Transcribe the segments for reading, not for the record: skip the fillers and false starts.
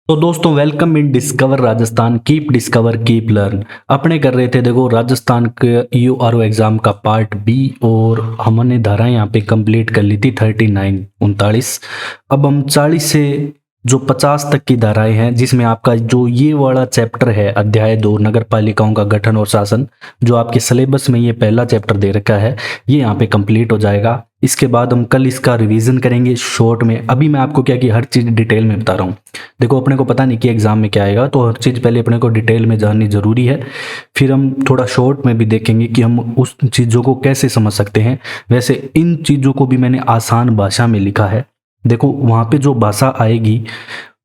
तो दोस्तों welcome in discover Rajasthan. Keep discover keep learn. अपने कर रहे थे देखो राजस्थान के यूआरओ एग्जाम का पार्ट बी और हमने धारा यहाँ पे कंप्लीट कर ली थी 39 39। अब हम 40 से जो 50 तक की धाराएं हैं जिसमें आपका जो ये वाला चैप्टर है अध्याय 2 नगर पालिकाओं का गठन और शासन, जो आपके सिलेबस में ये पहला चैप्टर दे रखा है, ये यहाँ पे कंप्लीट हो जाएगा। इसके बाद हम कल इसका रिवीजन करेंगे शॉर्ट में। अभी मैं आपको क्या कि हर चीज़ डिटेल में बता रहा हूँ। देखो अपने को पता नहीं कि एग्जाम में क्या आएगा, तो हर चीज़ पहले अपने को डिटेल में जाननी जरूरी है। फिर हम थोड़ा शॉर्ट में भी देखेंगे कि हम उस चीज़ों को कैसे समझ सकते हैं। वैसे इन चीज़ों को भी मैंने आसान भाषा में लिखा है। देखो वहाँ पे जो भाषा आएगी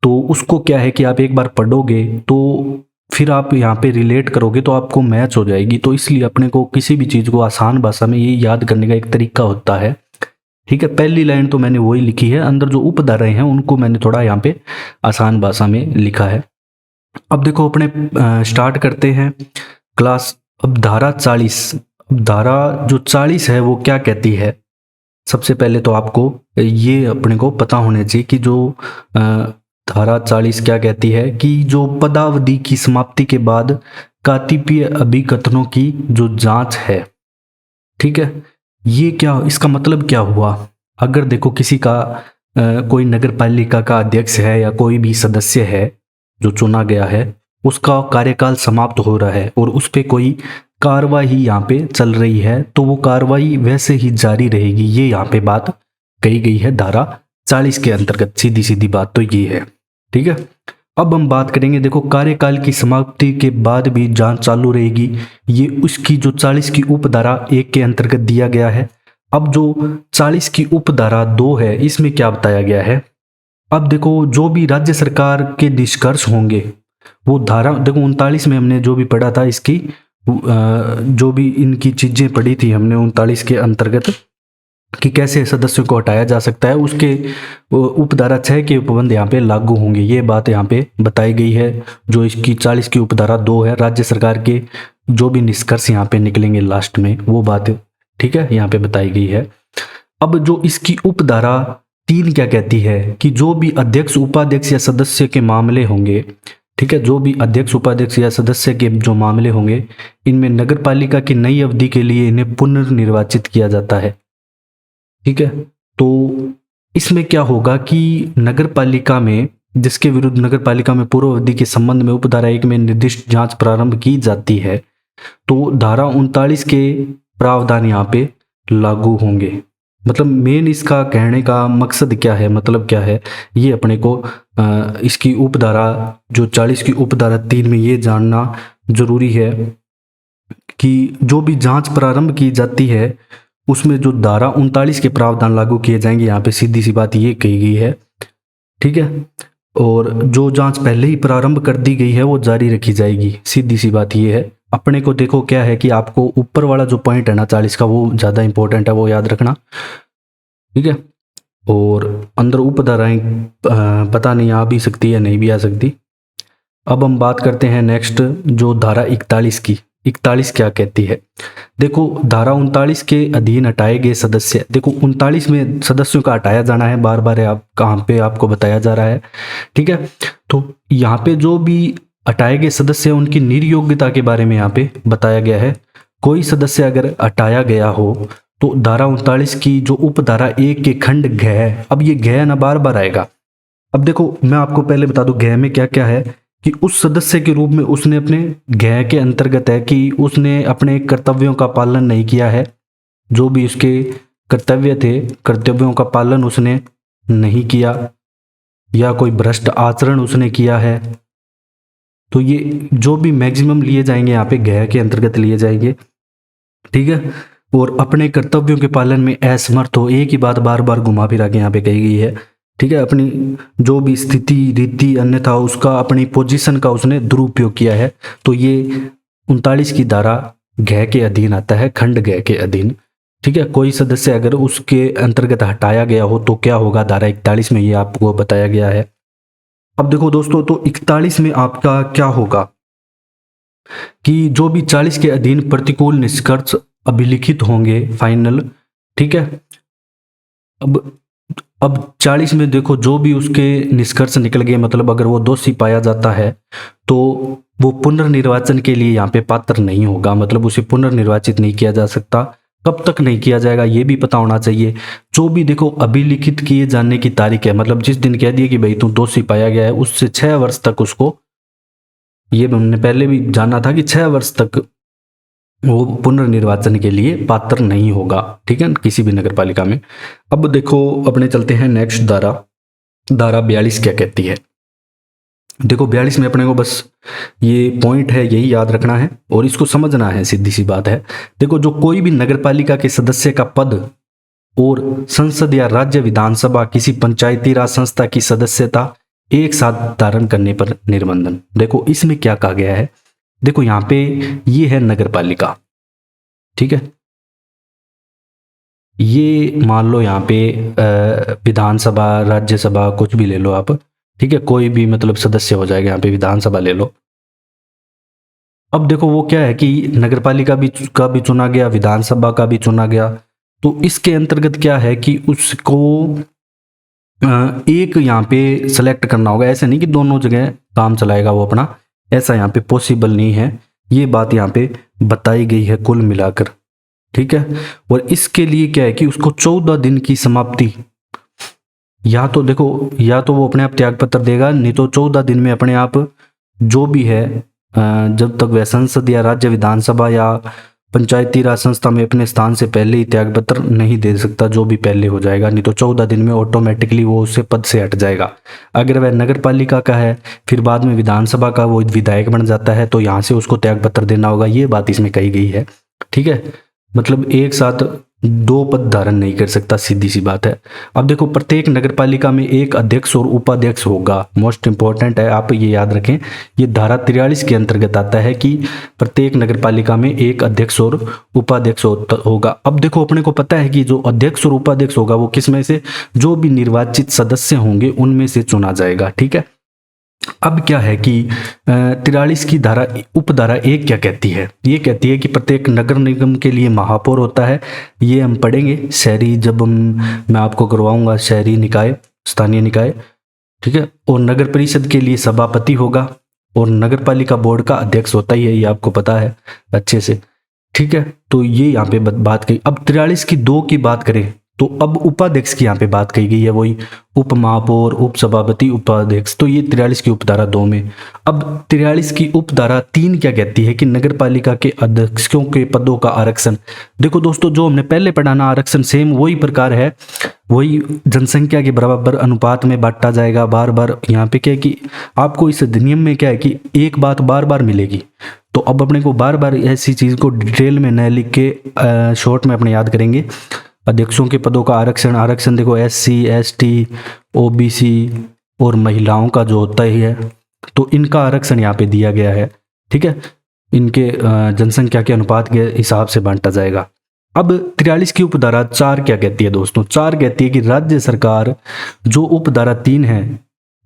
तो उसको क्या है कि आप एक बार पढ़ोगे तो फिर आप यहाँ पे रिलेट करोगे तो आपको मैच हो जाएगी। तो इसलिए अपने को किसी भी चीज़ को आसान भाषा में ये याद करने का एक तरीका होता है। ठीक है, पहली लाइन तो मैंने वही लिखी है, अंदर जो उपधाराएं हैं उनको मैंने थोड़ा यहाँ पे आसान भाषा में लिखा है। अब देखो अपने स्टार्ट करते हैं क्लास। अब धारा 40, अब धारा जो 40 है वो क्या कहती है। सबसे पहले तो आपको ये अपने को पता होना चाहिए कि जो धारा 40 क्या कहती है कि जो पदावधि की समाप्ति के बाद कातिपीय अभिकथनों की जो जांच है, ठीक है, ये क्या, इसका मतलब क्या हुआ। अगर देखो किसी का कोई नगर पालिका का अध्यक्ष है या कोई भी सदस्य है जो चुना गया है, उसका कार्यकाल समाप्त हो रहा है और उस पे कोई कार्रवाई यहाँ पे चल रही है, तो वो कार्रवाई वैसे ही जारी रहेगी। ये यहाँ पे बात कही गई है धारा 40 के अंतर्गत। सीधी सीधी बात तो ये है। ठीक है, अब हम बात करेंगे, देखो कार्यकाल की समाप्ति के बाद भी जांच चालू रहेगी। ये उसकी जो 40 की उपधारा 1 के अंतर्गत दिया गया है। अब जो 40 की उपधारा 2 है इसमें क्या बताया गया है। अब देखो जो भी राज्य सरकार के निष्कर्ष होंगे वो धारा, देखो 39 में हमने जो भी पढ़ा था इसकी जो भी इनकी चीजें पढ़ी थी हमने 39 के अंतर्गत कि कैसे सदस्यों को हटाया जा सकता है, उसके उपधारा 6 के उपबंध यहाँ पे लागू होंगे। ये बात यहाँ पे बताई गई है। जो इसकी 40 की उपधारा 2 है, राज्य सरकार के जो भी निष्कर्ष यहाँ पे निकलेंगे लास्ट में वो बात, ठीक है, यहाँ पे बताई गई है। अब जो इसकी उपधारा 3 क्या कहती है कि जो भी अध्यक्ष उपाध्यक्ष या सदस्य के मामले होंगे, ठीक है, जो भी अध्यक्ष उपाध्यक्ष या सदस्य के जो मामले होंगे, इनमें नगर पालिका की नई अवधि के लिए इन्हें पुनर्निर्वाचित किया जाता है। ठीक है, तो इसमें क्या होगा कि नगर पालिका में जिसके विरुद्ध नगर पालिका में पूर्व अवधि के संबंध में उपधारा 1 में निर्दिष्ट जांच प्रारंभ की जाती है, तो धारा 39 के प्रावधान यहाँ पे लागू होंगे। मतलब मेन इसका कहने का मकसद क्या है, मतलब क्या है, ये अपने को इसकी उपधारा जो 40 की उपधारा 3 में ये जानना जरूरी है कि जो भी जांच प्रारंभ की जाती है उसमें जो धारा 39 के प्रावधान लागू किए जाएंगे। यहाँ पे सीधी सी बात ये कही गई है। ठीक है, और जो जांच पहले ही प्रारंभ कर दी गई है वो जारी रखी जाएगी। सीधी सी बात ये है। अपने को देखो क्या है कि आपको ऊपर वाला जो पॉइंट है ना 40 का, वो ज़्यादा इंपॉर्टेंट है, वो याद रखना। ठीक है, और अंदर उपधाराएं पता नहीं आ भी सकती है नहीं भी आ सकती। अब हम बात करते हैं नेक्स्ट जो धारा 41 की। 41 क्या कहती है, देखो धारा 39 के अधीन हटाए गए सदस्य, देखो 39 में सदस्यों का हटाया जाना है, बार बार आप कहाँ पे आपको बताया जा रहा है। ठीक है, तो यहाँ पे जो भी हटाए गए सदस्य हैं उनकी निर्योग्यता के बारे में यहाँ पे बताया गया है। कोई सदस्य अगर हटाया गया हो तो धारा 39 की जो उपधारा 1 के खंड घ, अब ये घ ना बार बार आएगा। अब देखो मैं आपको पहले बता दूं घ में क्या क्या है कि उस सदस्य के रूप में उसने अपने घ के अंतर्गत है कि उसने अपने कर्तव्यों का पालन नहीं किया है। जो भी उसके कर्तव्य थे, कर्तव्यों का पालन उसने नहीं किया या कोई भ्रष्ट आचरण उसने किया है, तो ये जो भी मैक्सिमम लिए जाएंगे यहाँ पे घ के अंतर्गत लिए जाएंगे। ठीक है, और अपने कर्तव्यों के पालन में असमर्थ हो, एक ही बात बार बार घुमा फिरा के यहाँ पे कही गई है। ठीक है, अपनी जो भी स्थिति रीति अन्यथा उसका अपनी पोजीशन का उसने दुरुपयोग किया है, तो ये 39 की धारा घ के अधीन आता है, खंड घ के अधीन। ठीक है, कोई सदस्य अगर उसके अंतर्गत हटाया गया हो तो क्या होगा, धारा 41 में ये आपको बताया गया है। अब देखो दोस्तों, तो 41 में आपका क्या होगा कि जो भी 40 के अधीन प्रतिकूल निष्कर्ष अभिलिखित होंगे फाइनल। ठीक है, अब अब 40 में देखो जो भी उसके निष्कर्ष निकल गए, मतलब अगर वो दोषी पाया जाता है तो वो पुनर्निर्वाचन के लिए यहाँ पे पात्र नहीं होगा, मतलब उसे पुनर्निर्वाचित नहीं किया जा सकता। कब तक नहीं किया जाएगा ये भी पता होना चाहिए। जो भी देखो अभिलिखित किए जाने की तारीख है, मतलब जिस दिन कह दिए कि भाई तू दोषी पाया गया है, उससे 6 वर्ष तक उसको, ये हमने पहले भी जाना था कि 6 वर्ष तक वो पुनर्निर्वाचन के लिए पात्र नहीं होगा, ठीक है, किसी भी नगर पालिका में। अब देखो अपने चलते हैं नेक्स्ट धारा, धारा 42 क्या कहती है। देखो 42 में अपने को बस ये पॉइंट है यही याद रखना है और इसको समझना है, सीधी सी बात है। देखो जो कोई भी नगर पालिका के सदस्य का पद और संसद या राज्य विधानसभा किसी पंचायती राज संस्था की सदस्यता एक साथ धारण करने पर निर्बंधन। देखो इसमें क्या कहा गया है, देखो यहाँ पे ये है नगर पालिका, ठीक है, ये मान लो यहाँ पे विधानसभा राज्यसभा कुछ भी ले लो आप, ठीक है, कोई भी मतलब सदस्य हो जाएगा, यहाँ पे विधानसभा ले लो। अब देखो वो क्या है कि नगर पालिका भी का भी चुना गया, विधानसभा का भी चुना गया, तो इसके अंतर्गत क्या है कि उसको एक यहाँ पे सेलेक्ट करना होगा। ऐसे नहीं कि दोनों जगह काम चलाएगा वो अपना, ऐसा यहाँ पे पॉसिबल नहीं है। ये बात यहाँ पे बताई गई है कुल मिलाकर, ठीक है। और इसके लिए क्या है कि उसको 14 दिन की समाप्ति, या तो देखो या तो वो अपने आप त्याग पत्र देगा, नहीं तो 14 दिन में अपने आप जो भी है जब तक वह संसद या राज्य विधानसभा या पंचायती राज संस्था में अपने स्थान से पहले ही त्याग पत्र नहीं दे सकता, जो भी पहले हो जाएगा, नहीं तो 14 दिन में ऑटोमेटिकली वो उससे पद से हट जाएगा। अगर वह नगर पालिका का है फिर बाद में विधानसभा का वो विधायक बन जाता है तो यहाँ से उसको त्याग पत्र देना होगा, ये बात इसमें कही गई है, ठीक है। मतलब एक साथ 2 पद धारण नहीं कर सकता, सीधी सी बात है। अब देखो प्रत्येक नगर पालिका में एक अध्यक्ष और उपाध्यक्ष होगा, मोस्ट इंपॉर्टेंट है, आप ये याद रखें। ये धारा 43 के अंतर्गत आता है कि प्रत्येक नगर पालिका में एक अध्यक्ष और उपाध्यक्ष होगा। अब देखो अपने को पता है कि जो अध्यक्ष और उपाध्यक्ष होगा वो किस में से, जो भी निर्वाचित सदस्य होंगे उनमें से चुना जाएगा, ठीक है। अब क्या है कि 43 की धारा उपधारा 1 क्या कहती है, ये कहती है कि प्रत्येक नगर निगम के लिए महापौर होता है, ये हम पढ़ेंगे शहरी, जब मैं आपको करवाऊंगा शहरी निकाय, स्थानीय निकाय, ठीक है। और नगर परिषद के लिए सभापति होगा और नगर पालिका बोर्ड का अध्यक्ष होता ही है, ये आपको पता है अच्छे से, ठीक है। तो ये यहाँ पे बात कही। अब 43 की 2 की बात करें तो अब उपाध्यक्ष की यहाँ पे बात कही गई है, वही उप महापौर, उप सभापति, उपाध्यक्ष, तो ये 43 की उपधारा 2 में। अब 43 की उपधारा 3 क्या कहती है कि नगर पालिका के अध्यक्षों के पदों का आरक्षण। देखो दोस्तों जो हमने पहले पढ़ा ना, आरक्षण सेम वही प्रकार है, वही जनसंख्या के बराबर अनुपात में बांटा जाएगा। बार बार यहाँ पे क्या है कि आपको इस अधिनियम में क्या है कि एक बात बार बार मिलेगी, तो अब अपने को बार बार ऐसी चीज को डिटेल में न लिख के शॉर्ट में अपने याद करेंगे। अध्यक्षों के पदों का आरक्षण, आरक्षण देखो SC ST OBC और महिलाओं का जो होता ही है, तो इनका आरक्षण यहाँ पे दिया गया है, ठीक है। इनके जनसंख्या के अनुपात के हिसाब से बांटा जाएगा। अब 43 की उपधारा 4 क्या कहती है दोस्तों, 4 कहती है कि राज्य सरकार जो उपधारा 3 है,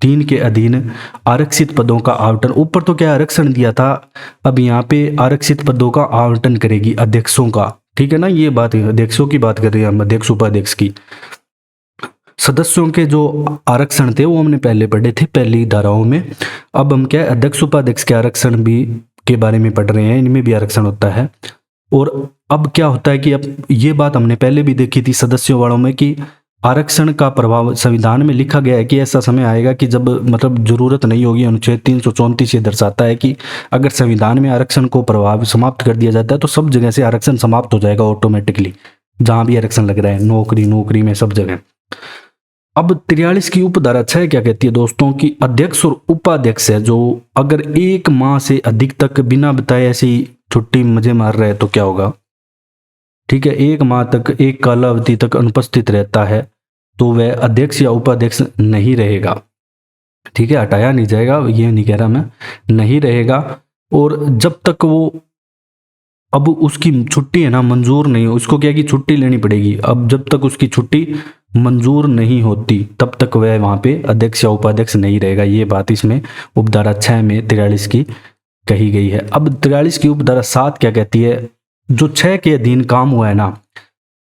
3 के अधीन आरक्षित पदों का आवंटन, ऊपर तो क्या आरक्षण दिया था, अब यहाँ पे आरक्षित पदों का आवंटन करेगी अध्यक्षों का, ठीक है ना। ये बात अध्यक्षों की बात कर रहे हैं हम, अध्यक्ष उपाध्यक्ष की। सदस्यों के जो आरक्षण थे वो हमने पहले पढ़े थे पहली धाराओं में। अब हम क्या अध्यक्ष उपाध्यक्ष के आरक्षण भी के बारे में पढ़ रहे हैं, इनमें भी आरक्षण होता है। और अब क्या होता है कि अब ये बात हमने पहले भी देखी थी सदस्यों वालों में कि आरक्षण का प्रभाव संविधान में लिखा गया है कि ऐसा समय आएगा कि जब मतलब जरूरत नहीं होगी। अनुच्छेद 334 ये दर्शाता है कि अगर संविधान में आरक्षण को प्रभाव समाप्त कर दिया जाता है तो सब जगह से आरक्षण समाप्त हो जाएगा ऑटोमेटिकली, जहां भी आरक्षण लग रहा है, नौकरी में सब जगह। अब 43 की उपधारा 6 क्या कहती है दोस्तों कि अध्यक्ष और उपाध्यक्ष है जो अगर 1 माह से अधिक तक बिना बताए ऐसी छुट्टी मजे मार रहे हैं तो क्या होगा, ठीक है, 1 माह तक, एक कालावधि तक अनुपस्थित रहता है तो वह अध्यक्ष या उपाध्यक्ष नहीं रहेगा, ठीक है, हटाया नहीं जाएगा, ये नहीं कह रहा मैं, नहीं रहेगा। और जब तक वो, अब उसकी छुट्टी है ना मंजूर नहीं हो, उसको क्या कि छुट्टी लेनी पड़ेगी, अब जब तक उसकी छुट्टी मंजूर नहीं होती तब तक वह वहां पे अध्यक्ष या उपाध्यक्ष नहीं रहेगा। ये बात इसमें उपधारा 6 में 43 की कही गई है। अब 43 की उपधारा 7 क्या कहती है, जो 6 के अधीन काम हुआ है ना,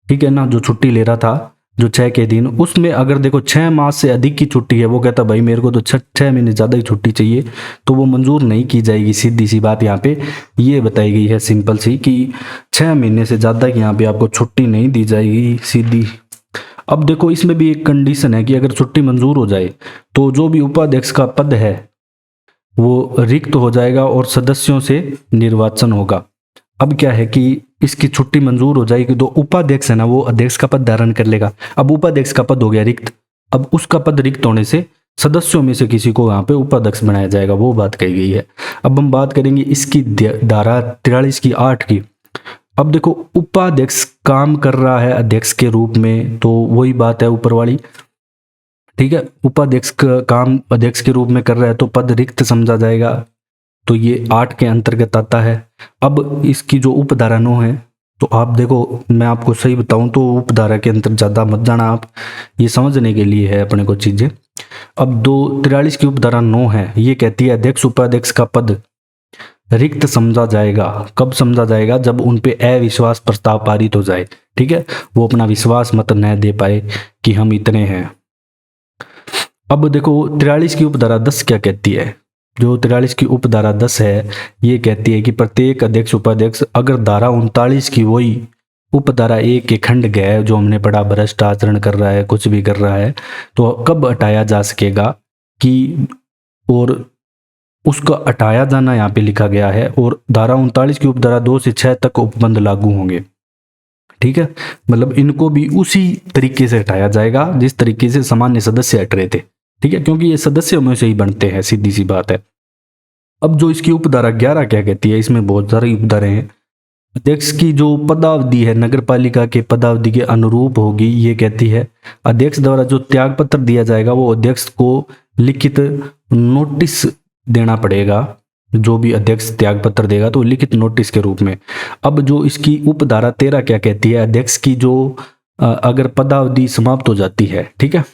ठीक है ना, जो छुट्टी ले रहा था जो 6 के दिन, उसमें अगर देखो 6 मास से अधिक की छुट्टी है, वो कहता भाई मेरे को तो 6 महीने ज़्यादा ही छुट्टी चाहिए, तो वो मंजूर नहीं की जाएगी। सीधी सी बात यहाँ पे ये बताई गई है, सिंपल सी, कि 6 महीने से ज़्यादा की यहाँ पे आपको छुट्टी नहीं दी जाएगी सीधी। अब देखो इसमें भी एक कंडीशन है कि अगर छुट्टी मंजूर हो जाए तो जो भी उपाध्यक्ष का पद है वो रिक्त हो जाएगा और सदस्यों से निर्वाचन होगा। अब क्या है कि इसकी छुट्टी मंजूर हो जाएगी तो उपाध्यक्ष है ना, वो अध्यक्ष का पद धारण कर लेगा। अब उपाध्यक्ष का पद हो गया रिक्त, अब उसका पद रिक्त होने से सदस्यों में से किसी को यहाँ पे उपाध्यक्ष बनाया जाएगा, वो बात कही गई है। अब हम बात करेंगे इसकी धारा 43 की 8 की। अब देखो उपाध्यक्ष काम कर रहा है अध्यक्ष के रूप में, तो वही बात है ऊपर वाली, ठीक है। उपाध्यक्ष का काम अध्यक्ष के रूप में कर रहा है तो पद रिक्त समझा जाएगा, तो ये 8 के अंतर्गत आता है। अब इसकी जो उपधारा 9 है, तो आप देखो मैं आपको सही बताऊं तो उपधारा के अंतर ज़्यादा मत जाना आप, ये समझने के लिए है अपने को चीज़ें। अब 43 की उपधारा 9 है, ये कहती है अध्यक्ष उपाध्यक्ष का पद रिक्त समझा जाएगा। कब समझा जाएगा? जब उन पे अविश्वास प्रस्ताव पारित हो जाए, ठीक है, वो अपना विश्वास मत न दे पाए कि हम इतने हैं। अब देखो 43 की उपधारा 10 क्या कहती है? जो 43 की उपधारा 10 है, ये कहती है कि प्रत्येक अध्यक्ष उपाध्यक्ष, अगर धारा 39 की वही उपधारा 1 के खंड गए जो हमने पढ़ा, भ्रष्ट आचरण कर रहा है, कुछ भी कर रहा है, तो कब हटाया जा सकेगा कि, और उसका हटाया जाना यहाँ पे लिखा गया है। और धारा 39 की उपधारा 2 से 6 तक उपबंध लागू होंगे, ठीक है। मतलब इनको भी उसी तरीके से हटाया जाएगा जिस तरीके से सामान्य सदस्य हट रहे थे, ठीक है, क्योंकि ये सदस्यों में से ही बनते हैं, सीधी सी बात है। अब जो इसकी उपधारा 11 क्या कहती है, इसमें बहुत सारी उपधाराएं हैं। अध्यक्ष की जो पदावधि है नगर पालिका के पदावधि के अनुरूप होगी, ये कहती है अध्यक्ष द्वारा जो त्याग पत्र दिया जाएगा वो अध्यक्ष को लिखित नोटिस देना पड़ेगा। जो भी अध्यक्ष त्याग पत्र देगा तो लिखित नोटिस के रूप में। अब जो इसकी उपधारा 13 क्या कहती है, अध्यक्ष की जो अगर पदावधि समाप्त हो जाती है, ठीक है,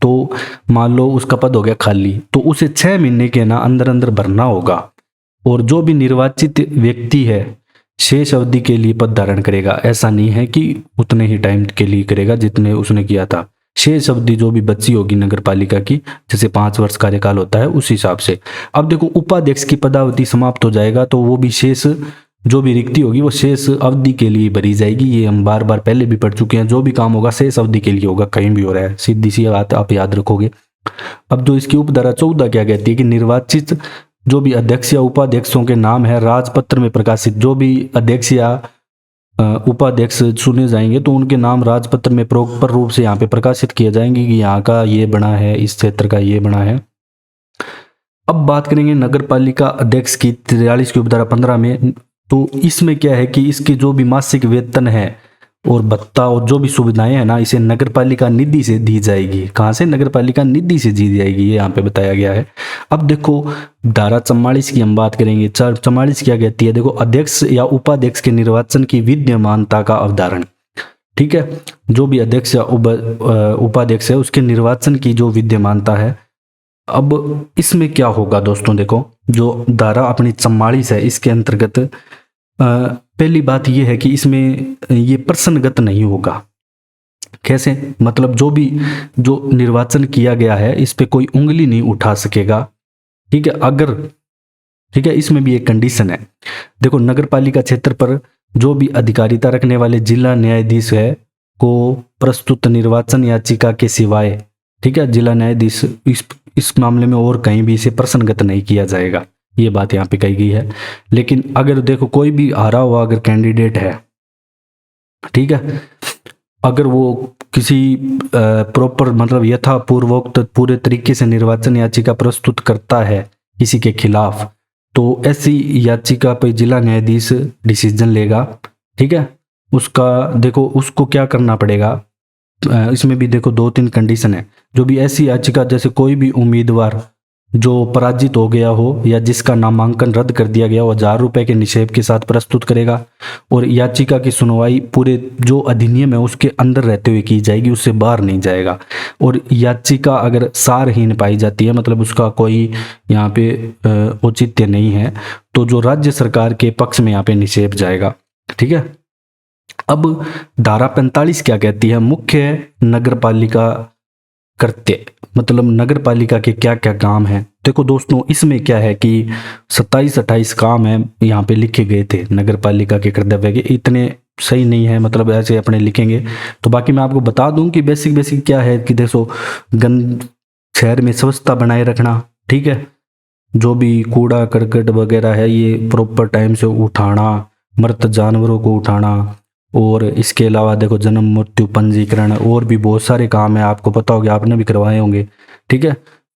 तो मान लो उसका पद हो गया खाली, तो उसे 6 महीने के ना अंदर अंदर भरना होगा। और जो भी निर्वाचित व्यक्ति है शेष अवधि के लिए पद धारण करेगा, ऐसा नहीं है कि उतने ही टाइम के लिए करेगा जितने उसने किया था। शेष अवधि जो भी बची होगी नगर पालिका की, जैसे 5 वर्ष कार्यकाल होता है उस हिसाब से। अब देखो उपाध्यक्ष की पदावधि समाप्त हो जाएगा तो वो भी शेष जो भी रिक्ति होगी वो शेष अवधि के लिए भरी जाएगी। ये हम बार बार पहले भी पढ़ चुके हैं, जो भी काम होगा शेष अवधि के लिए होगा, कहीं भी हो रहा है, सीधी सी बात आप याद रखोगे। अब जो इसकी उपधारा 14 क्या कहती है कि निर्वाचित जो भी अध्यक्ष या उपाध्यक्षों के नाम है राजपत्र में प्रकाशित, जो भी अध्यक्ष या उपाध्यक्ष चुने जाएंगे तो उनके नाम राजपत्र में प्रॉपर रूप से यहाँ पे प्रकाशित किए जाएंगे कि यहाँ का ये बना है, इस क्षेत्र का ये बना है। अब बात करेंगे नगर पालिका अध्यक्ष की 43 की उपधारा 15 में। तो इसमें क्या है कि इसके जो भी मासिक वेतन है और भत्ता और जो भी सुविधाएं है ना, इसे नगर पालिका निधि से दी जाएगी। कहाँ से? नगर पालिका निधि से दी जाएगी, ये यहाँ पे बताया गया है। अब देखो धारा 44 की हम बात करेंगे। 44 क्या कहती है? देखो अध्यक्ष या उपाध्यक्ष के निर्वाचन की विद्यमानता का अवधारण, ठीक है, जो भी अध्यक्ष या उपाध्यक्ष है उसके निर्वाचन की जो विद्यमानता है। अब इसमें क्या होगा दोस्तों, देखो जो धारा अपनी 44 है इसके अंतर्गत पहली बात यह है कि इसमें ये प्रश्नगत नहीं होगा। कैसे? मतलब जो निर्वाचन किया गया है इस पे कोई उंगली नहीं उठा सकेगा, ठीक है। अगर, ठीक है, इसमें भी एक कंडीशन है। देखो नगर पालिका क्षेत्र पर जो भी अधिकारिता रखने वाले जिला न्यायाधीश है को प्रस्तुत निर्वाचन याचिका के सिवाय, ठीक है, जिला न्यायाधीश इस मामले में और कहीं भी इसे प्रश्नगत नहीं किया जाएगा, ये बात यहाँ पे कही गई है। लेकिन अगर देखो कोई भी हारा हुआ अगर कैंडिडेट है, ठीक है, अगर वो किसी प्रॉपर मतलब यथापूर्वोक्त पूरे तरीके से निर्वाचन याचिका प्रस्तुत करता है किसी के खिलाफ, तो ऐसी याचिका पर जिला न्यायाधीश डिसीजन लेगा, ठीक है। उसका देखो उसको क्या करना पड़ेगा, इसमें भी देखो 2-3 कंडीशन है। जो भी ऐसी याचिका, जैसे कोई भी उम्मीदवार जो पराजित हो गया हो या जिसका नामांकन रद्द कर दिया गया हो, 1000 रुपये के निषेध के साथ प्रस्तुत करेगा। और याचिका की सुनवाई पूरे जो अधिनियम है उसके अंदर रहते हुए की जाएगी, उससे बाहर नहीं जाएगा। और याचिका अगर सारहीन पाई जाती है, मतलब उसका कोई यहाँ पे औचित्य नहीं है, तो जो राज्य सरकार के पक्ष में यहाँ पे निषेध जाएगा, ठीक है। अब धारा 45 क्या कहती है? मुख्य नगरपालिका कृत्य, मतलब नगरपालिका के क्या क्या काम हैं। देखो दोस्तों, इसमें क्या है कि 27-28 काम है यहाँ पे लिखे गए थे नगरपालिका के कर्तव्य के। इतने सही नहीं है, मतलब ऐसे अपने लिखेंगे तो। बाकी मैं आपको बता दूं कि बेसिक बेसिक क्या है कि देखो, गंद शहर में स्वच्छता बनाए रखना, ठीक है, जो भी कूड़ा करकट वगैरह है ये प्रॉपर टाइम से उठाना, मृत जानवरों को उठाना, और इसके अलावा देखो जन्म मृत्यु पंजीकरण, और भी बहुत सारे काम है, आपको पता होगा, आपने भी करवाए होंगे, ठीक है।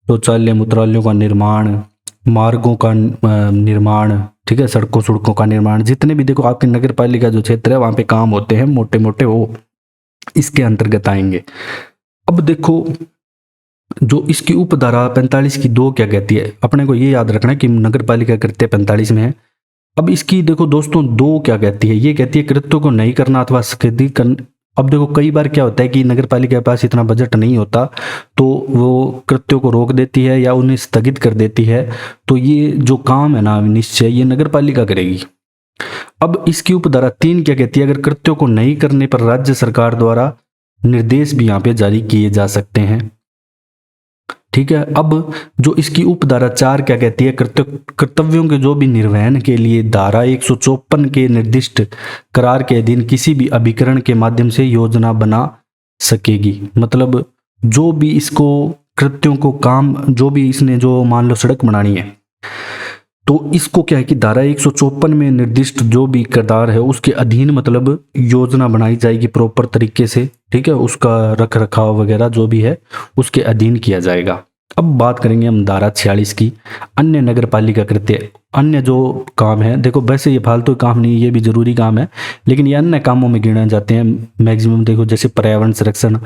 शौचालय मूत्रालयों का निर्माण, मार्गों का निर्माण, ठीक है, सड़कों का निर्माण, जितने भी देखो आपके नगर पालिका जो क्षेत्र है वहाँ पे काम होते हैं मोटे मोटे, वो इसके अंतर्गत आएंगे। अब देखो, जो इसकी उपधारा 45 की 2 क्या कहती है, अपने को ये याद रखना है कि नगर पालिका कृत्य 45 में है। अब इसकी देखो दोस्तों 2 क्या कहती है, ये कहती है कृत्यों को नहीं करना अथवा स्थगित करना। अब देखो कई बार क्या होता है कि नगर पालिका के पास इतना बजट नहीं होता, तो वो कृत्यों को रोक देती है या उन्हें स्थगित कर देती है, तो ये जो काम है ना निश्चय ये नगर पालिका करेगी। अब इसकी उपधारा 3 क्या कहती है, अगर कृत्यों को नहीं करने पर राज्य सरकार द्वारा निर्देश भी यहाँ पे जारी किए जा सकते हैं, ठीक है। अब जो इसकी उपधारा 4 क्या कहती है, कर्तव्यों के जो भी निर्वहन के लिए धारा 154 के निर्दिष्ट करार के अधीन किसी भी अभिकरण के माध्यम से योजना बना सकेगी। मतलब जो भी इसको कृत्यों को काम, जो भी इसने जो मान लो सड़क बनानी है, तो इसको क्या है कि धारा 154 में निर्दिष्ट जो भी करार है उसके अधीन मतलब योजना बनाई जाएगी प्रॉपर तरीके से, ठीक है, उसका रख रखाव वगैरह जो भी है उसके अधीन किया जाएगा। अब बात करेंगे हम धारा 46 की, अन्य नगर पालिका कृत्य। अन्य जो काम है, देखो वैसे ये फालतू काम नहीं, ये भी जरूरी काम है, लेकिन ये अन्य कामों में गिने जाते हैं मैक्सिमम। देखो जैसे पर्यावरण संरक्षण,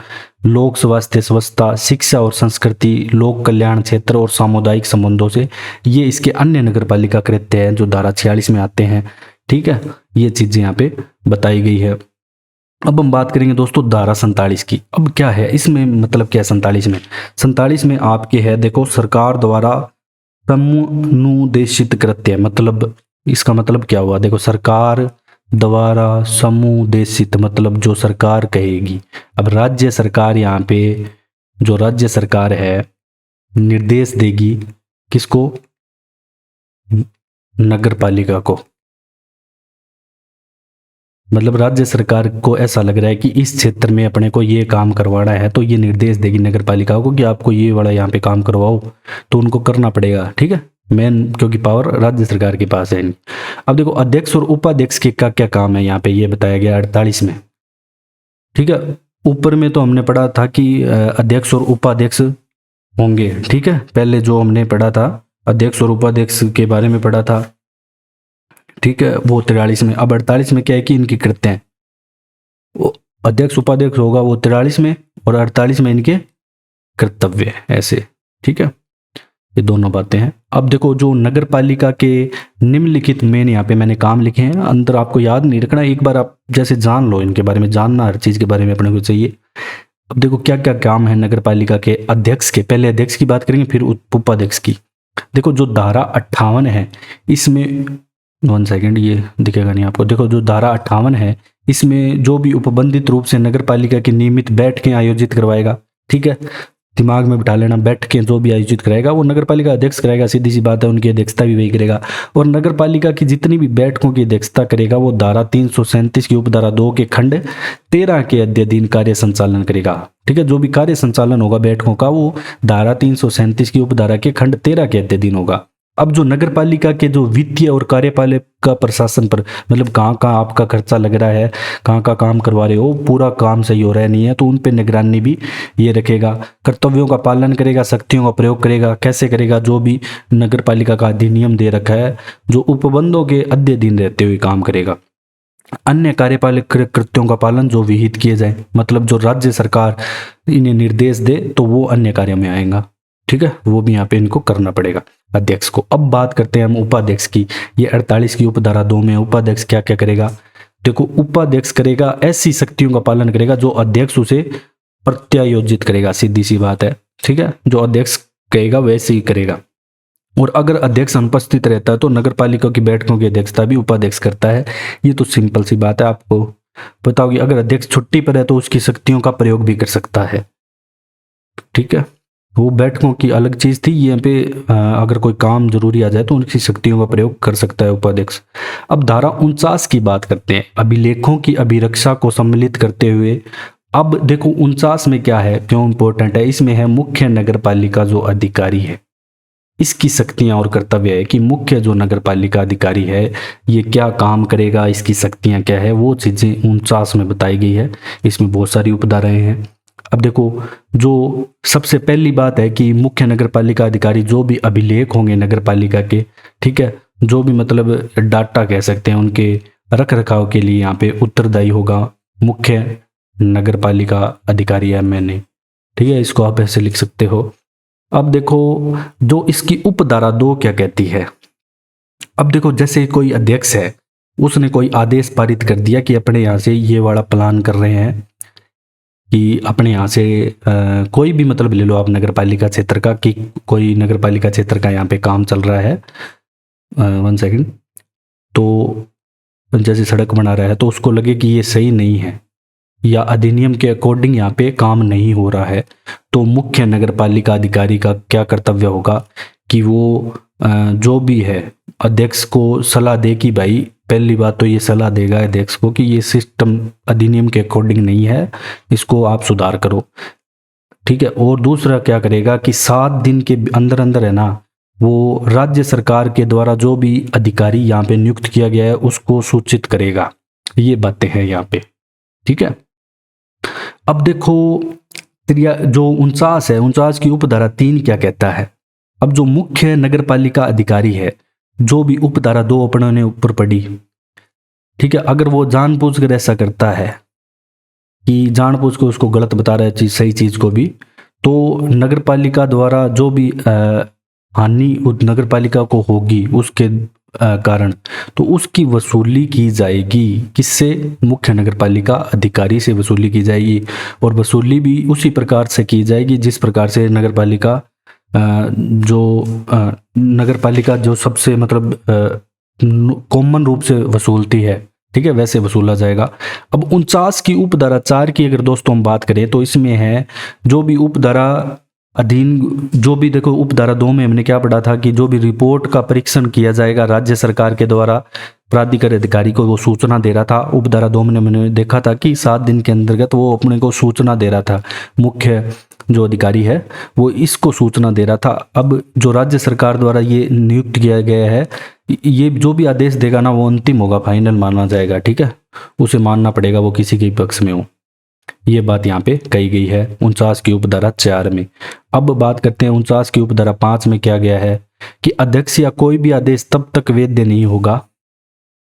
लोक स्वास्थ्य स्वच्छता, शिक्षा और संस्कृति, लोक कल्याण क्षेत्र और सामुदायिक संबंधों से, ये इसके अन्य नगर पालिका कृत्य हैं जो धारा 46 में आते हैं, ठीक है। ये चीजें यहाँ पे बताई गई है। अब हम बात करेंगे दोस्तों धारा 47 की। अब क्या है इसमें, मतलब क्या है 47 में आपके है, देखो सरकार द्वारा समूनुदेशित कृत्य, मतलब इसका मतलब क्या हुआ, देखो सरकार द्वारा समूहदेशित मतलब जो सरकार कहेगी। अब राज्य सरकार, यहाँ पे जो राज्य सरकार है निर्देश देगी किसको, नगर पालिका को। मतलब राज्य सरकार को ऐसा लग रहा है कि इस क्षेत्र में अपने को ये काम करवाना है, तो ये निर्देश देगी नगर पालिका को कि आपको ये वाला यहाँ पे काम करवाओ, तो उनको करना पड़ेगा, ठीक है। मेन क्योंकि पावर राज्य सरकार के पास है। अब देखो अध्यक्ष और उपाध्यक्ष के क्या क्या काम है यहाँ पे ये बताया गया 48 में, ठीक है। ऊपर में तो हमने पढ़ा था कि अध्यक्ष और उपाध्यक्ष होंगे, ठीक है, पहले जो हमने पढ़ा था अध्यक्ष और उपाध्यक्ष के बारे में पढ़ा था, ठीक है, वो 43 में। अब 48 में क्या है कि इनकी कृत्य हैं, वो अध्यक्ष उपाध्यक्ष होगा वो 43 में, और 48 में इनके कर्तव्य ऐसे, ठीक है, ये दोनों बातें हैं। अब देखो जो नगर पालिका के निम्नलिखित मेन यहाँ पे मैंने काम लिखे हैं, अंदर आपको याद नहीं रखना, एक बार आप जैसे जान लो, इनके बारे में जानना हर चीज के बारे में अपने को चाहिए। अब देखो क्या क्या काम है नगर पालिका के अध्यक्ष के, पहले अध्यक्ष की बात करेंगे फिर उपाध्यक्ष की। देखो जो धारा 58 है इसमें, 1 सेकेंड ये दिखेगा नहीं आपको, देखो जो धारा 58 है इसमें जो भी उपबंधित रूप से नगर पालिका की नियमित बैठकें आयोजित करवाएगा, ठीक है, दिमाग में बिठा लेना, बैठकें जो भी आयोजित कराएगा वो नगर पालिका अध्यक्ष कराएगा, सीधी सी बात है, उनकी अध्यक्षता भी वही करेगा। और नगर पालिका की जितनी भी बैठकों की अध्यक्षता करेगा वो धारा 337 की उपधारा 2 के खंड 13 के अधीन कार्य संचालन करेगा, ठीक है। जो भी कार्य संचालन होगा बैठकों का वो धारा 337 की उपधारा के खंड 13 के अधीन होगा। अब जो नगर पालिका के जो वित्तीय और कार्यपालिका प्रशासन पर, मतलब कहाँ कहाँ आपका खर्चा लग रहा है, कहाँ का काम करवा रहे हो, पूरा काम सही हो रहा है नहीं है, तो उन पे निगरानी भी ये रखेगा। कर्तव्यों का पालन करेगा, शक्तियों का प्रयोग करेगा, कैसे करेगा, जो भी नगर पालिका का अधिनियम दे रखा है जो उपबंधों के अधीन रहते हुए काम करेगा। अन्य कार्यपालिक कृत्यों का पालन जो विहित किए जाए, मतलब जो राज्य सरकार इन्हें निर्देश दे तो वो अन्य कार्य में आएगा, ठीक है, वो भी यहाँ पे इनको करना पड़ेगा अध्यक्ष को। अब बात करते हैं हम उपाध्यक्ष की, ये 48 की उपधारा 2 में उपाध्यक्ष क्या क्या करेगा। देखो उपाध्यक्ष करेगा ऐसी शक्तियों का पालन करेगा जो अध्यक्ष उसे प्रत्यायोजित करेगा, सीधी सी बात है, ठीक है, जो अध्यक्ष कहेगा वैसे ही करेगा। और अगर अध्यक्ष अनुपस्थित रहता है तो नगर पालिका की बैठकों की अध्यक्षता भी उपाध्यक्ष करता है। ये तो सिंपल सी बात है, आपको बताओ कि अगर अध्यक्ष छुट्टी पर है तो उसकी शक्तियों का प्रयोग भी कर सकता है। ठीक है, वो बैठकों की अलग चीज थी, यहाँ पे अगर कोई काम जरूरी आ जाए तो उनकी शक्तियों का प्रयोग कर सकता है उपाध्यक्ष। अब धारा 49 की बात करते हैं, अभिलेखों की अभिरक्षा को सम्मिलित करते हुए। अब देखो 49 में क्या है, क्यों इंपॉर्टेंट है, इसमें है मुख्य नगर पालिका जो अधिकारी है, इसकी शक्तियां और कर्तव्य है कि मुख्य जो नगर पालिका अधिकारी है ये क्या काम करेगा, इसकी शक्तियां क्या है, वो चीजें 49 में बताई गई है। इसमें बहुत सारी उपधाराएं हैं। अब देखो, जो सबसे पहली बात है कि मुख्य नगर पालिका अधिकारी जो भी अभिलेख होंगे नगर पालिका के, ठीक है, जो भी मतलब डाटा कह सकते हैं, उनके रख रखाव के लिए यहाँ पे उत्तरदायी होगा मुख्य नगर पालिका अधिकारी MNA। ठीक है, इसको आप ऐसे लिख सकते हो। अब देखो, जो इसकी उपधारा 2 क्या कहती है। अब देखो, जैसे कोई अध्यक्ष है, उसने कोई आदेश पारित कर दिया कि अपने यहाँ से ये वाला प्लान कर रहे हैं कि अपने यहाँ से कोई भी मतलब ले लो आप नगर पालिका क्षेत्र का, कि कोई नगर पालिका क्षेत्र का यहाँ पे काम चल रहा है, 1 सेकेंड, तो जैसे सड़क बना रहा है तो उसको लगे कि ये सही नहीं है या अधिनियम के अकॉर्डिंग यहाँ पे काम नहीं हो रहा है, तो मुख्य नगर पालिका अधिकारी का क्या कर्तव्य होगा कि वो जो भी है अध्यक्ष को सलाह दे कि भाई, पहली बात तो ये सलाह देगा अध्यक्ष को कि ये सिस्टम अधिनियम के अकॉर्डिंग नहीं है, इसको आप सुधार करो। ठीक है, और दूसरा क्या करेगा कि 7 दिन के अंदर अंदर है ना, वो राज्य सरकार के द्वारा जो भी अधिकारी यहाँ पे नियुक्त किया गया है उसको सूचित करेगा। ये बातें हैं यहाँ पे। ठीक है, अब देखो जो 49 है, 49 की उपधारा 3 क्या कहता है। अब जो मुख्य नगर पालिका अधिकारी है, जो भी उपधारा 2 अपने ऊपर पड़ी, ठीक है, अगर वो जानबूझकर ऐसा करता है कि जानबूझ के उसको गलत बता रहा है चीज, सही चीज को भी, तो नगर पालिका द्वारा जो भी हानि नगर पालिका को होगी उसके कारण, तो उसकी वसूली की जाएगी। किससे? मुख्य नगर पालिका अधिकारी से वसूली की जाएगी, और वसूली भी उसी प्रकार से की जाएगी जिस प्रकार से नगर पालिका नगर पालिका जो सबसे मतलब कॉमन रूप से वसूलती है, ठीक है, वैसे वसूला जाएगा। अब 49 की उपधारा 4 की अगर दोस्तों हम बात करें तो इसमें है जो भी उपधारा अधीन, जो भी देखो उपधारा 2 में हमने क्या पढ़ा था कि जो भी रिपोर्ट का परीक्षण किया जाएगा राज्य सरकार के द्वारा, प्राधिकारी अधिकारी को वो सूचना दे रहा था। उपधारा 2 में हमने देखा था कि 7 दिन के अंतर्गत वो अपने को सूचना दे रहा था, मुख्य जो अधिकारी है वो इसको सूचना दे रहा था। अब जो राज्य सरकार द्वारा ये नियुक्त किया गया है, ये जो भी आदेश देगा ना वो अंतिम होगा, फाइनल माना जाएगा। ठीक है, उसे मानना पड़ेगा, वो किसी के पक्ष में हो। ये बात यहाँ पे कही गई है 49 की उपधारा 4 में। अब बात करते हैं 49 की उपधारा 5 में क्या गया है कि अध्यक्ष या कोई भी आदेश तब तक वैध नहीं होगा।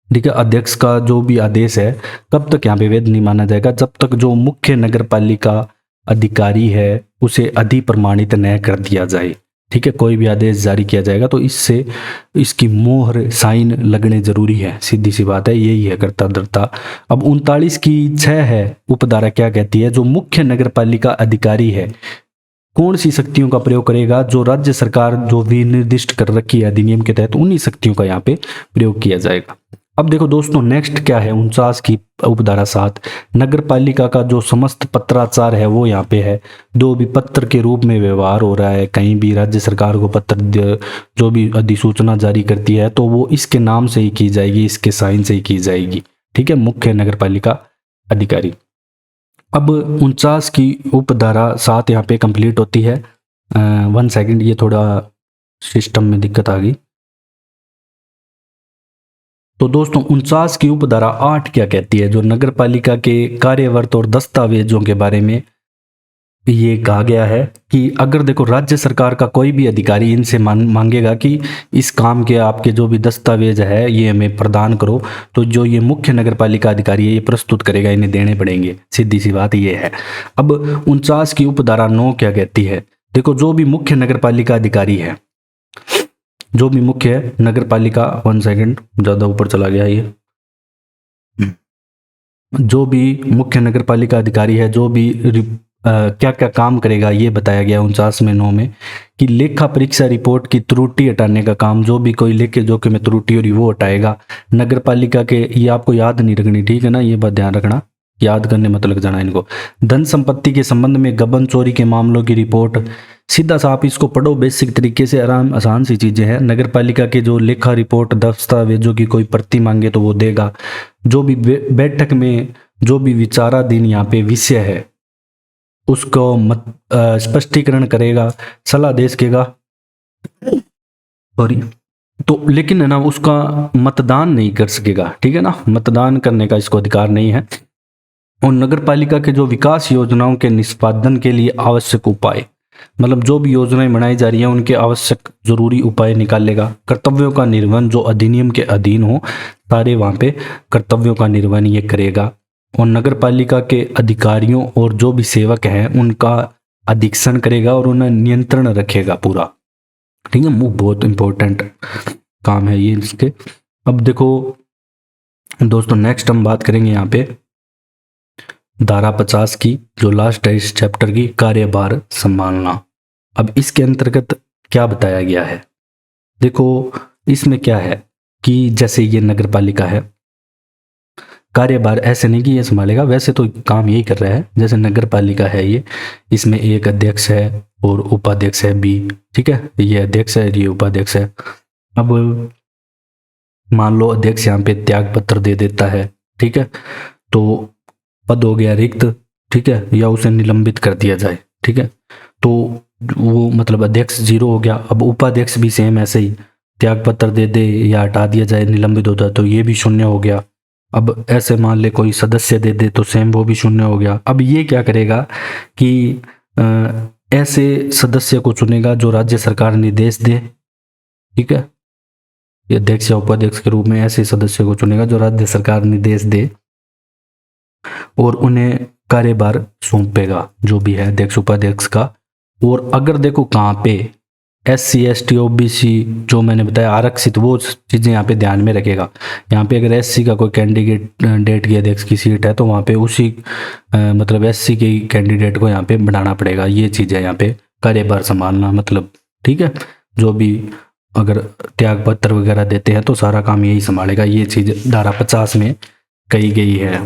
ठीक है, अध्यक्ष का जो भी आदेश है तब तक यहाँ पे वैध नहीं माना जाएगा जब तक जो मुख्य नगर पालिका अधिकारी है उसे अधिप्रमाणित न कर दिया जाए। ठीक है, कोई भी आदेश जारी किया जाएगा तो इससे इसकी मोहर साइन लगने जरूरी है, सीधी सी बात है, यही है कर्ता धर्ता। अब 39 की 6 है उपधारा क्या कहती है, जो मुख्य नगर पालिका अधिकारी है कौन सी शक्तियों का प्रयोग करेगा, जो राज्य सरकार जो भी निर्दिष्ट कर रखी है अधिनियम के तहत, उन्हीं शक्तियों का यहाँ पे प्रयोग किया जाएगा। अब देखो दोस्तों, नेक्स्ट क्या है 49 की उपधारा 7, नगर पालिका का जो समस्त पत्राचार है वो यहाँ पे है। जो भी पत्र के रूप में व्यवहार हो रहा है, कहीं भी राज्य सरकार को पत्र जो भी अधिसूचना जारी करती है तो वो इसके नाम से ही की जाएगी, इसके साइन से ही की जाएगी। ठीक है, मुख्य नगर पालिका अधिकारी। अब 49 की उपधारा 7 यहाँ पे कंप्लीट होती है। 1 सेकेंड, ये थोड़ा सिस्टम में दिक्कत आ गई। तो दोस्तों 49 की उपधारा 8 क्या कहती है, जो नगर पालिका के कार्यवर्त और दस्तावेजों के बारे में ये कहा गया है कि अगर देखो राज्य सरकार का कोई भी अधिकारी इनसे मांगेगा कि इस काम के आपके जो भी दस्तावेज है ये हमें प्रदान करो, तो जो ये मुख्य नगर पालिका अधिकारी है ये प्रस्तुत करेगा, इन्हें देने पड़ेंगे, सीधी सी बात ये है। अब 49 की उपधारा 9 क्या कहती है, देखो जो भी मुख्य नगर पालिका अधिकारी है, जो भी मुख्य नगर पालिका, 1 सेकेंड ज्यादा ऊपर चला गया ये, जो भी मुख्य नगर पालिका अधिकारी है, जो भी क्या क्या काम करेगा ये बताया गया 49वें में कि लेखा परीक्षा रिपोर्ट की त्रुटि हटाने का काम, जो भी कोई लेखे जोखे में त्रुटि हो रही वो हटाएगा। नगर पालिका के, ये आपको याद नहीं रखनी, ठीक है ना, ये बात ध्यान रखना, याद करने मत लग जाना इनको। धन संपत्ति के संबंध में गबन चोरी के मामलों की रिपोर्ट, सीधा सा आप इसको पढ़ो बेसिक तरीके से, आसान सी चीजें हैं। नगर पालिका के जो लेखा रिपोर्ट दस्तावेजों की कोई प्रति मांगे तो वो देगा। जो भी बैठक में जो भी विचाराधीन यहाँ पे विषय है उसको स्पष्टीकरण करेगा, सलाह दे सकेगा, सॉरी, तो लेकिन है ना उसका मतदान नहीं कर सकेगा, ठीक है ना, मतदान करने का इसको अधिकार नहीं है। और नगर पालिका के जो विकास योजनाओं के निष्पादन के लिए आवश्यक उपाय, मतलब जो भी योजनाएं बनाई जा रही हैं उनके आवश्यक जरूरी उपाय निकालेगा। कर्तव्यों का निर्वहन जो अधिनियम के अधीन हो सारे वहां पे कर्तव्यों का निर्वहन ये करेगा। और नगर पालिका के अधिकारियों और जो भी सेवक हैं उनका अधीक्षण करेगा और उन्हें नियंत्रण रखेगा पूरा, ठीक है। वो बहुत इंपॉर्टेंट काम है ये इसके। अब देखो दोस्तों, नेक्स्ट हम बात करेंगे यहाँ पे धारा 50 की, जो लास्ट है इस चैप्टर की, कार्यभार संभालना। अब इसके अंतर्गत क्या बताया गया है, देखो इसमें क्या है कि जैसे ये नगर पालिका है, कार्यभार ऐसे नहीं कि ये संभालेगा, वैसे तो काम यही कर रहा है, जैसे नगर पालिका है ये, इसमें एक अध्यक्ष है और उपाध्यक्ष है बी, ठीक है, ये अध्यक्ष है ये उपाध्यक्ष है। अब मान लो अध्यक्ष यहाँ पे त्याग पत्र दे देता है, ठीक है, तो पद हो गया रिक्त, ठीक है, या उसे निलंबित कर दिया जाए, ठीक है, तो वो मतलब अध्यक्ष 0 हो गया। अब उपाध्यक्ष भी सेम ऐसे ही त्याग पत्र दे दे या हटा दिया जाए, निलंबित हो जाए, तो ये भी 0 हो गया। अब ऐसे मान ले कोई सदस्य दे दे तो सेम वो भी 0 हो गया। अब ये क्या करेगा कि ऐसे सदस्य को चुनेगा जो राज्य सरकार निर्देश दे, ठीक है, अध्यक्ष या उपाध्यक्ष के रूप में ऐसे सदस्य को चुनेगा जो राज्य सरकार निर्देश दे और उन्हें कार्यभार सौंपेगा, जो भी है अध्यक्ष उपाध्यक्ष का। और अगर देखो कहाँ पे SC ST OBC जो मैंने बताया आरक्षित, वो चीज़ें यहाँ पे ध्यान में रखेगा। यहाँ पे अगर SC का कोई कैंडिडेट की अध्यक्ष की सीट है तो वहाँ पे उसी मतलब SC के कैंडिडेट को यहाँ पे बढ़ाना पड़ेगा। ये चीज़ है यहाँ पे कार्यभार संभालना, मतलब ठीक है, जो भी अगर त्याग पत्र वगैरह देते हैं तो सारा काम यही संभालेगा। ये चीज़ धारा 50 में कही गई है,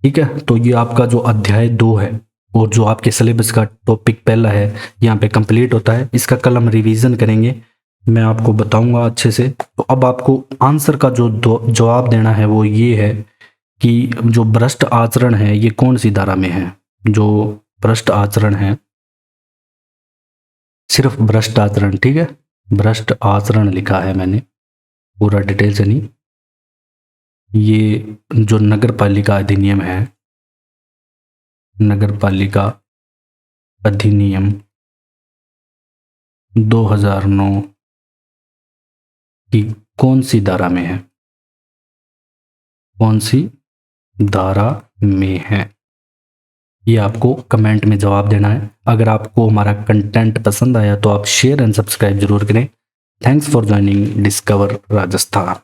ठीक है। तो ये आपका जो अध्याय 2 है और जो आपके सिलेबस का टॉपिक पहला है यहाँ पे कंप्लीट होता है। इसका कल हम रिवीजन करेंगे, मैं आपको बताऊंगा अच्छे से। तो अब आपको आंसर का जो जवाब देना है वो ये है कि जो भ्रष्ट आचरण है ये कौन सी धारा में है। जो भ्रष्ट आचरण है, सिर्फ भ्रष्ट आचरण, ठीक है, भ्रष्ट आचरण लिखा है मैंने, पूरा डिटेल से नहीं। ये जो नगर पालिका अधिनियम है, नगर पालिका अधिनियम 2009 की कौन सी धारा में है, कौन सी धारा में है, ये आपको कमेंट में जवाब देना है। अगर आपको हमारा कंटेंट पसंद आया तो आप शेयर एंड सब्सक्राइब जरूर करें। Thanks for joining discover Rajasthan.